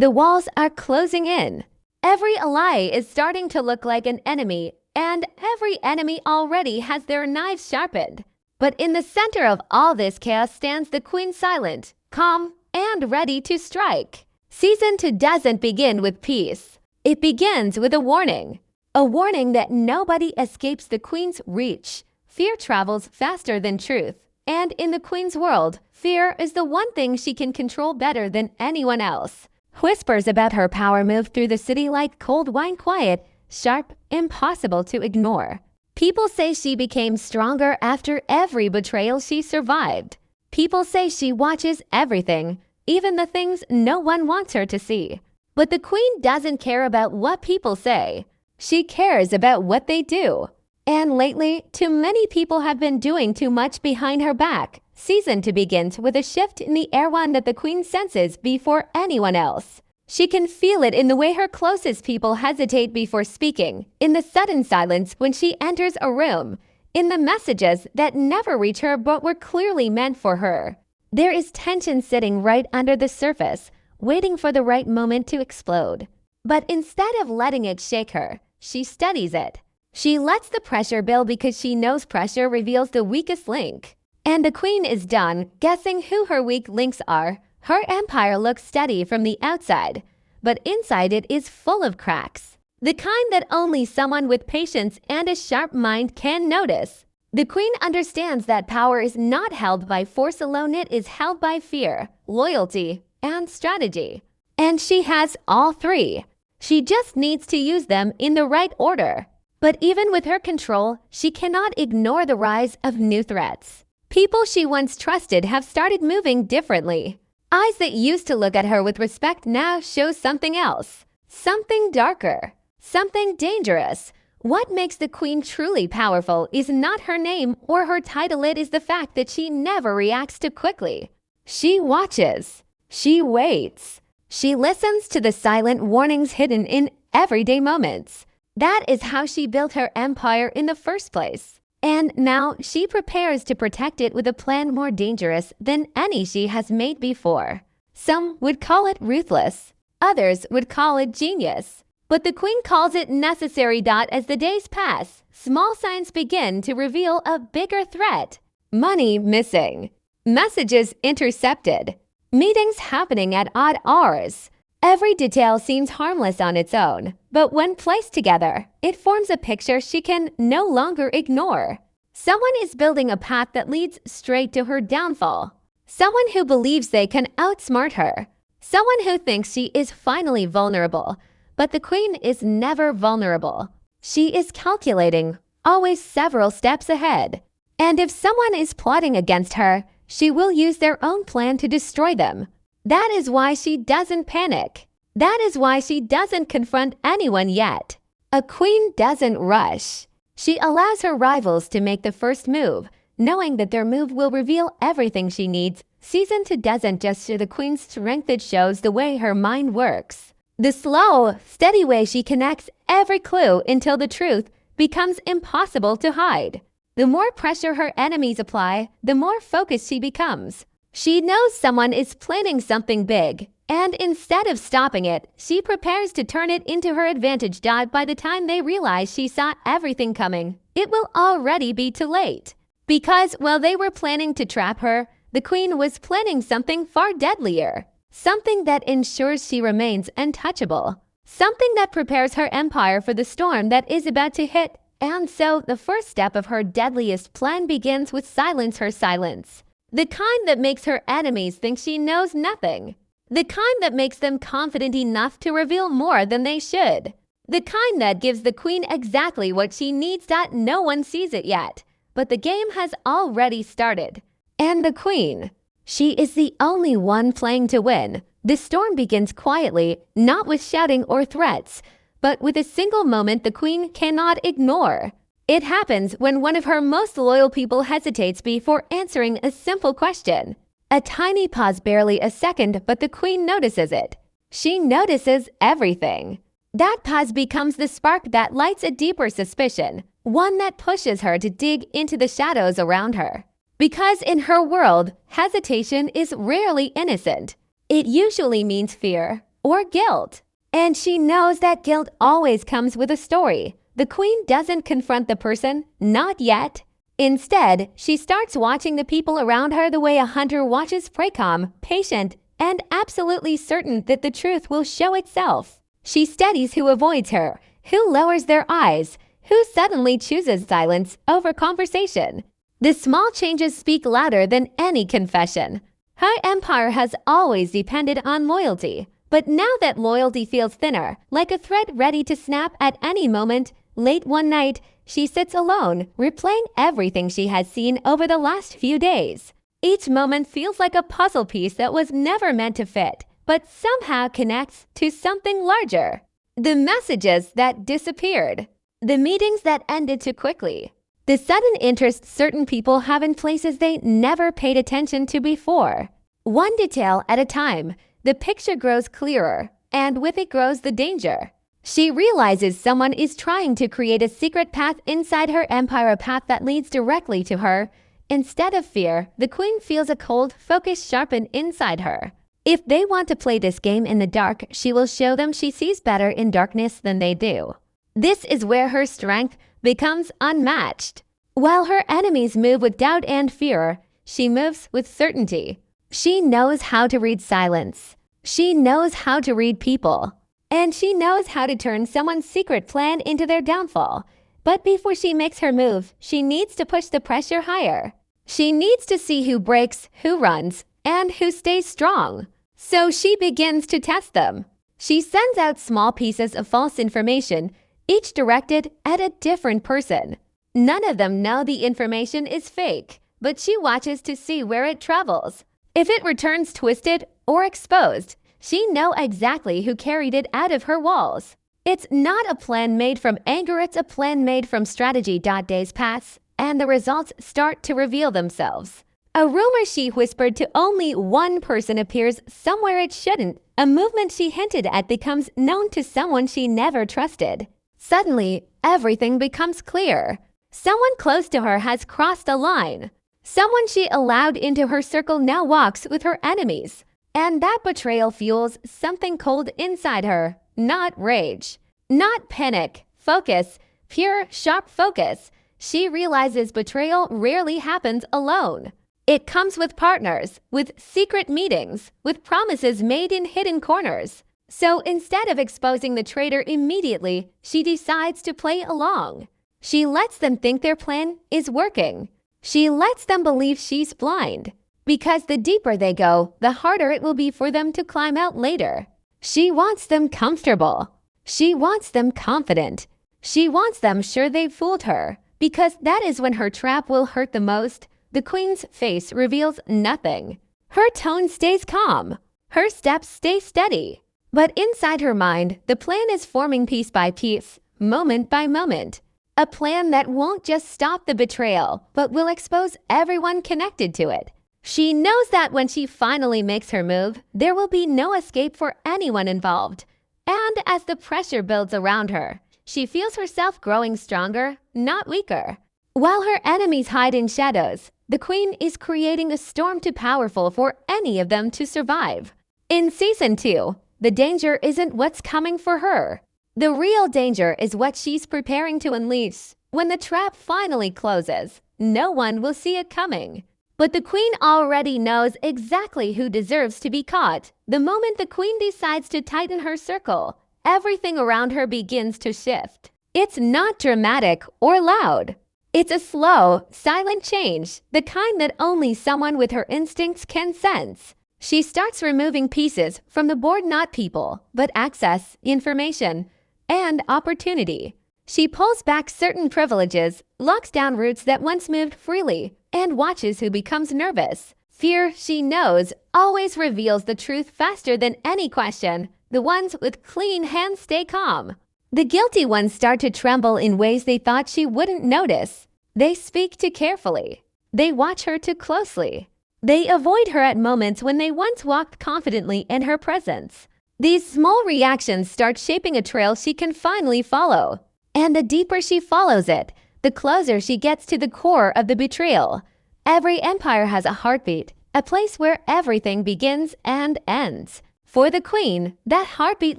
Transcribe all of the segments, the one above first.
The walls are closing in. Every ally is starting to look like an enemy, and every enemy already has their knives sharpened. But in the center of all this chaos stands the queen, silent, calm, and ready to strike. Season 2 doesn't begin with peace. It begins with a warning. A warning that nobody escapes the queen's reach. Fear travels faster than truth. And in the queen's world, fear is the one thing she can control better than anyone else. Whispers about her power move through the city like cold wine, quiet, sharp, impossible to ignore. People say she became stronger after every betrayal she survived. People say she watches everything, even the things no one wants her to see. But the queen doesn't care about what people say. She cares about what they do. And lately, too many people have been doing too much behind her back. Season 2 begins with a shift in the air, one that the queen senses before anyone else. She can feel it in the way her closest people hesitate before speaking, in the sudden silence when she enters a room, in the messages that never reach her but were clearly meant for her. There is tension sitting right under the surface, waiting for the right moment to explode. But instead of letting it shake her, she studies it. She lets the pressure build because she knows pressure reveals the weakest link. And the queen is done guessing who her weak links are. Her empire looks steady from the outside, but inside it is full of cracks. The kind that only someone with patience and a sharp mind can notice. The queen understands that power is not held by force alone, it is held by fear, loyalty, and strategy. And she has all three. She just needs to use them in the right order. But even with her control, she cannot ignore the rise of new threats. People she once trusted have started moving differently. Eyes that used to look at her with respect now show something else. Something darker. Something dangerous. What makes the queen truly powerful is not her name or her title, it is the fact that she never reacts too quickly. She watches. She waits. She listens to the silent warnings hidden in everyday moments. That is how she built her empire in the first place. And now she prepares to protect it with a plan more dangerous than any she has made before. Some would call it ruthless. Others would call it genius. But the queen calls it necessary. As the days pass, small signs begin to reveal a bigger threat. Money missing. Messages intercepted. Meetings happening at odd hours. Every detail seems harmless on its own, but when placed together, it forms a picture she can no longer ignore. Someone is building a path that leads straight to her downfall. Someone who believes they can outsmart her. Someone who thinks she is finally vulnerable. But the queen is never vulnerable. She is calculating, always several steps ahead. And if someone is plotting against her, she will use their own plan to destroy them. That is why she doesn't panic. That is why she doesn't confront anyone yet. A queen doesn't rush. She allows her rivals to make the first move, knowing that their move will reveal everything she needs. Season 2 doesn't just show the queen's strength, it shows the way her mind works. The slow, steady way she connects every clue until the truth becomes impossible to hide. The more pressure her enemies apply, the more focused she becomes. She knows someone is planning something big, and instead of stopping it, she prepares to turn it into her advantage. By the time they realize she saw everything coming, it will already be too late. Because while they were planning to trap her, the queen was planning something far deadlier. Something that ensures she remains untouchable. Something that prepares her empire for the storm that is about to hit. And so the first step of her deadliest plan begins with silence. Her silence. The kind that makes her enemies think she knows nothing. The kind that makes them confident enough to reveal more than they should. The kind that gives the queen exactly what she needs. No one sees it yet, but the game has already started. And the queen, she is the only one playing to win. The storm begins quietly, not with shouting or threats, but with a single moment the queen cannot ignore. It happens when one of her most loyal people hesitates before answering a simple question. A tiny pause, barely a second, but the queen notices it. She notices everything. That pause becomes the spark that lights a deeper suspicion, one that pushes her to dig into the shadows around her. Because in her world, hesitation is rarely innocent. It usually means fear, or guilt. And she knows that guilt always comes with a story. The queen doesn't confront the person, not yet. Instead, she starts watching the people around her the way a hunter watches prey, calm, patient, and absolutely certain that the truth will show itself. She studies who avoids her, who lowers their eyes, who suddenly chooses silence over conversation. The small changes speak louder than any confession. Her empire has always depended on loyalty, but now that loyalty feels thinner, like a thread ready to snap at any moment, late one night, she sits alone, replaying everything she has seen over the last few days. Each moment feels like a puzzle piece that was never meant to fit, but somehow connects to something larger. The messages that disappeared. The meetings that ended too quickly. The sudden interest certain people have in places they never paid attention to before. One detail at a time, the picture grows clearer, and with it grows the danger. She realizes someone is trying to create a secret path inside her empire, a path that leads directly to her. Instead of fear, the queen feels a cold focus sharpen inside her. If they want to play this game in the dark, she will show them she sees better in darkness than they do. This is where her strength becomes unmatched. While her enemies move with doubt and fear, she moves with certainty. She knows how to read silence. She knows how to read people. And she knows how to turn someone's secret plan into their downfall. But before she makes her move, she needs to push the pressure higher. She needs to see who breaks, who runs, and who stays strong. So she begins to test them. She sends out small pieces of false information, each directed at a different person. None of them know the information is fake, but she watches to see where it travels. If it returns twisted or exposed, she knows exactly who carried it out of her walls. It's not a plan made from anger, it's a plan made from strategy. Days pass, and the results start to reveal themselves. A rumor she whispered to only one person appears somewhere it shouldn't. A movement she hinted at becomes known to someone she never trusted. Suddenly, everything becomes clear. Someone close to her has crossed a line. Someone she allowed into her circle now walks with her enemies. And that betrayal fuels something cold inside her, not rage, not panic, focus, pure, sharp focus. She realizes betrayal rarely happens alone. It comes with partners, with secret meetings, with promises made in hidden corners. So instead of exposing the traitor immediately, she decides to play along. She lets them think their plan is working. She lets them believe she's blind. Because the deeper they go, the harder it will be for them to climb out later. She wants them comfortable. She wants them confident. She wants them sure they've fooled her. Because that is when her trap will hurt the most. The queen's face reveals nothing. Her tone stays calm. Her steps stay steady. But inside her mind, the plan is forming piece by piece, moment by moment. A plan that won't just stop the betrayal, but will expose everyone connected to it. She knows that when she finally makes her move, there will be no escape for anyone involved. And as the pressure builds around her, she feels herself growing stronger, not weaker. While her enemies hide in shadows, the queen is creating a storm too powerful for any of them to survive. In Season 2, the danger isn't what's coming for her. The real danger is what she's preparing to unleash. When the trap finally closes, no one will see it coming. But the queen already knows exactly who deserves to be caught. The moment the queen decides to tighten her circle, everything around her begins to shift. It's not dramatic or loud. It's a slow, silent change, the kind that only someone with her instincts can sense. She starts removing pieces from the board, not people, but access, information, and opportunity. She pulls back certain privileges, locks down routes that once moved freely, and watches who becomes nervous. Fear, she knows, always reveals the truth faster than any question. The ones with clean hands stay calm. The guilty ones start to tremble in ways they thought she wouldn't notice. They speak too carefully. They watch her too closely. They avoid her at moments when they once walked confidently in her presence. These small reactions start shaping a trail she can finally follow. And the deeper she follows it, the closer she gets to the core of the betrayal. Every empire has a heartbeat, a place where everything begins and ends. For the queen, that heartbeat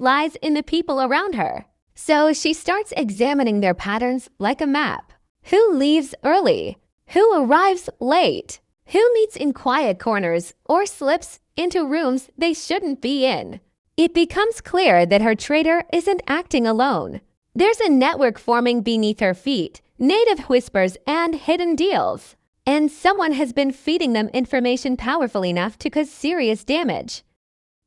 lies in the people around her. So she starts examining their patterns like a map. Who leaves early? Who arrives late? Who meets in quiet corners or slips into rooms they shouldn't be in? It becomes clear that her traitor isn't acting alone. There's a network forming beneath her feet, native whispers and hidden deals. And someone has been feeding them information powerful enough to cause serious damage.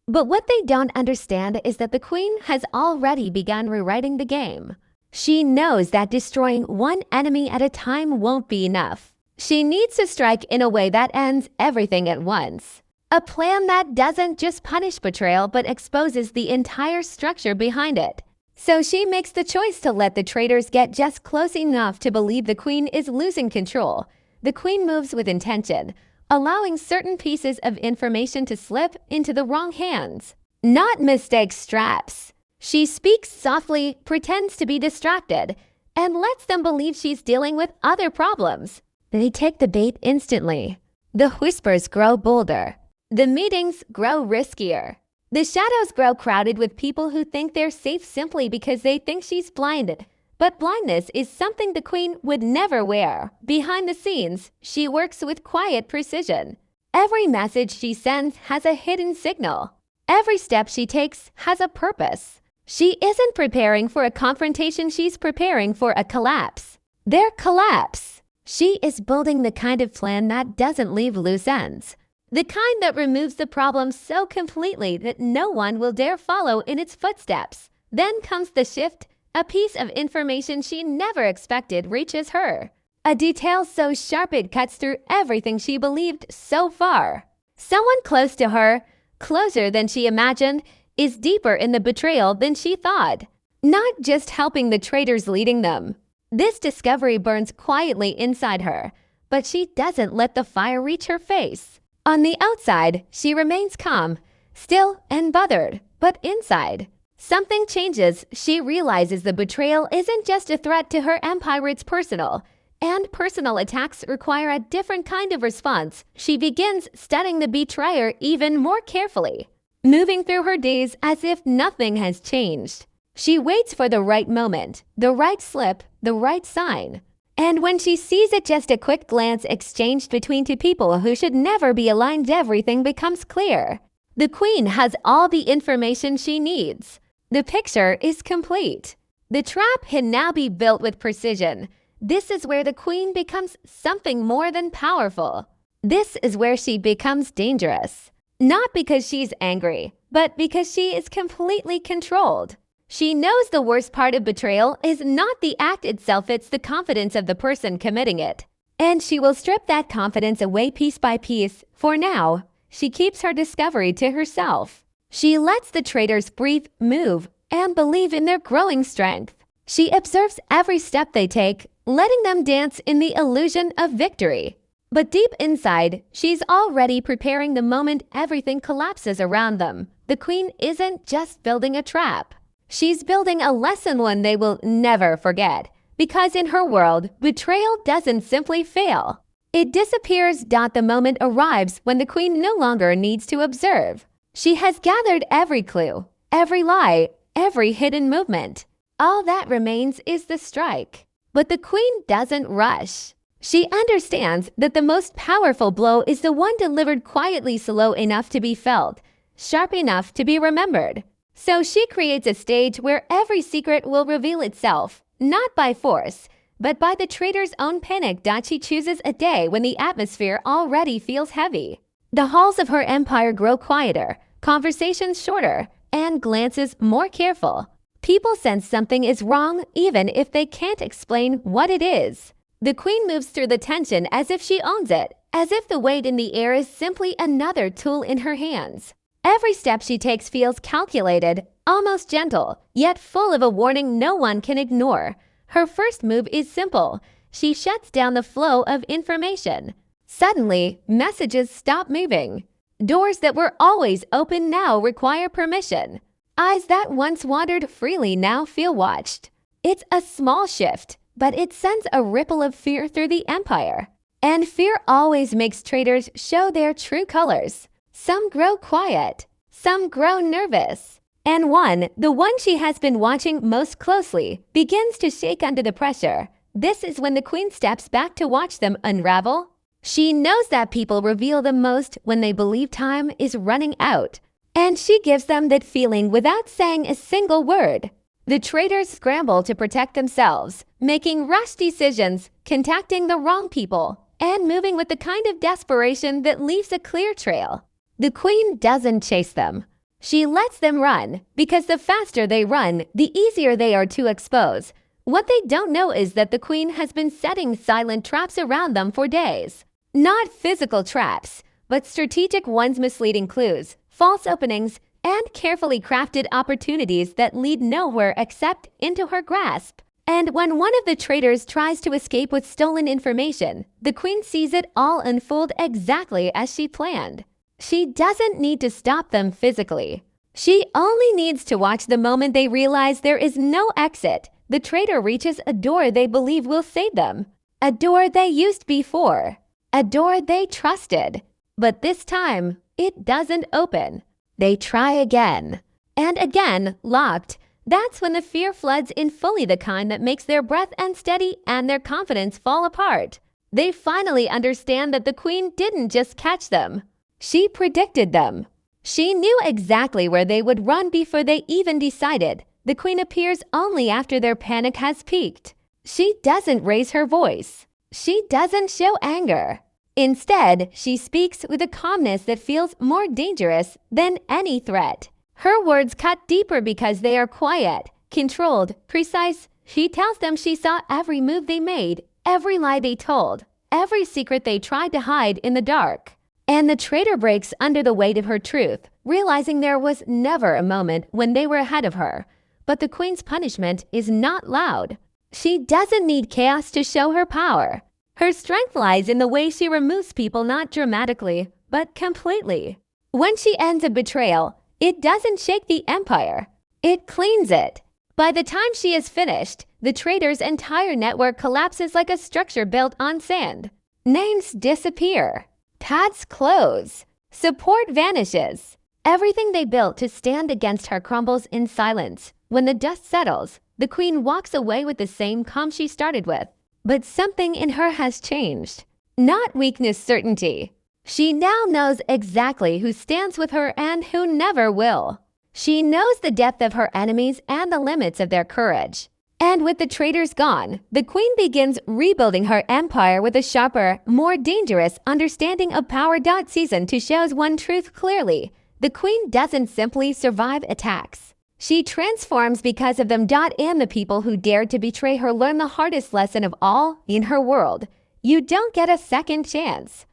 But what they don't understand is that the queen has already begun rewriting the game. She knows that destroying one enemy at a time won't be enough. She needs to strike in a way that ends everything at once. A plan that doesn't just punish betrayal but exposes the entire structure behind it. So she makes the choice to let the traitors get just close enough to believe the queen is losing control. The queen moves with intention, allowing certain pieces of information to slip into the wrong hands. Not mistake straps. She speaks softly, pretends to be distracted, and lets them believe she's dealing with other problems. They take the bait instantly. The whispers grow bolder. The meetings grow riskier. The shadows grow crowded with people who think they're safe simply because they think she's blinded. But blindness is something the queen would never wear. Behind the scenes, she works with quiet precision. Every message she sends has a hidden signal. Every step she takes has a purpose. She isn't preparing for a confrontation, she's preparing for a collapse. Their collapse. She is building the kind of plan that doesn't leave loose ends. The kind that removes the problem so completely that no one will dare follow in its footsteps. Then comes the shift. A piece of information she never expected reaches her. A detail so sharp it cuts through everything she believed so far. Someone close to her, closer than she imagined, is deeper in the betrayal than she thought. Not just helping the traitors leading them. This discovery burns quietly inside her, but she doesn't let the fire reach her face. On the outside, she remains calm, still and bothered, but inside, something changes. She realizes the betrayal isn't just a threat to her empire, it's personal. And personal attacks require a different kind of response. She begins studying the betrayer even more carefully, moving through her days as if nothing has changed. She waits for the right moment, the right slip, the right sign. And when she sees it, just a quick glance exchanged between two people who should never be aligned, everything becomes clear. The queen has all the information she needs. The picture is complete. The trap can now be built with precision. This is where the queen becomes something more than powerful. This is where she becomes dangerous. Not because she's angry, but because she is completely controlled. She knows the worst part of betrayal is not the act itself, it's the confidence of the person committing it. And she will strip that confidence away piece by piece. For now, she keeps her discovery to herself. She lets the traitors breathe, move, and believe in their growing strength. She observes every step they take, letting them dance in the illusion of victory. But deep inside, she's already preparing the moment everything collapses around them. The queen isn't just building a trap. She's building a lesson, one they will never forget. Because in her world, betrayal doesn't simply fail. It disappears. The moment arrives when the queen no longer needs to observe. She has gathered every clue, every lie, every hidden movement. All that remains is the strike. But the queen doesn't rush. She understands that the most powerful blow is the one delivered quietly, slow enough to be felt, sharp enough to be remembered. So she creates a stage where every secret will reveal itself, not by force, but by the traitor's own panic. She chooses a day when the atmosphere already feels heavy. The halls of her empire grow quieter, conversations shorter, and glances more careful. People sense something is wrong even if they can't explain what it is. The queen moves through the tension as if she owns it, as if the weight in the air is simply another tool in her hands. Every step she takes feels calculated, almost gentle, yet full of a warning no one can ignore. Her first move is simple. She shuts down the flow of information. Suddenly, messages stop moving. Doors that were always open now require permission. Eyes that once wandered freely now feel watched. It's a small shift, but it sends a ripple of fear through the empire. And fear always makes traitors show their true colors. Some grow quiet, Some grow nervous. And one, the one she has been watching most closely, begins to shake under the pressure. This is when the queen steps back to watch them unravel. She knows that people reveal the most when they believe time is running out. And she gives them that feeling without saying a single word. The traitors scramble to protect themselves, making rash decisions, contacting the wrong people, and moving with the kind of desperation that leaves a clear trail. The queen doesn't chase them. She lets them run, because the faster they run, the easier they are to expose. What they don't know is that the queen has been setting silent traps around them for days. Not physical traps, but strategic ones, misleading clues, false openings, and carefully crafted opportunities that lead nowhere except into her grasp. And when one of the traitors tries to escape with stolen information, the queen sees it all unfold exactly as she planned. She doesn't need to stop them physically. She only needs to watch the moment they realize there is no exit. The traitor reaches a door they believe will save them. A door they used before. A door they trusted. But this time, it doesn't open. They try again. And again, locked. That's when the fear floods in, fully the kind that makes their breath unsteady and their confidence fall apart. They finally understand that the queen didn't just catch them. She predicted them. She knew exactly where they would run before they even decided. The queen appears only after their panic has peaked. She doesn't raise her voice. She doesn't show anger. Instead, she speaks with a calmness that feels more dangerous than any threat. Her words cut deeper because they are quiet, controlled, precise. She tells them she saw every move they made, every lie they told, every secret they tried to hide in the dark. And the traitor breaks under the weight of her truth, realizing there was never a moment when they were ahead of her. But the queen's punishment is not loud. She doesn't need chaos to show her power. Her strength lies in the way she removes people, not dramatically, but completely. When she ends a betrayal, it doesn't shake the empire. It cleans it. By the time she is finished, the traitor's entire network collapses like a structure built on sand. Names disappear. Paths close. Support vanishes. Everything they built to stand against her crumbles in silence. When the dust settles, the queen walks away with the same calm she started with. But something in her has changed. Not weakness, certainty. She now knows exactly who stands with her and who never will. She knows the depth of her enemies and the limits of their courage. And with the traitors gone, the queen begins rebuilding her empire with a sharper, more dangerous understanding of power. Season 2 shows one truth clearly. The queen doesn't simply survive attacks. She transforms because of them. And the people who dared to betray her learn the hardest lesson of all in her world. You don't get a second chance.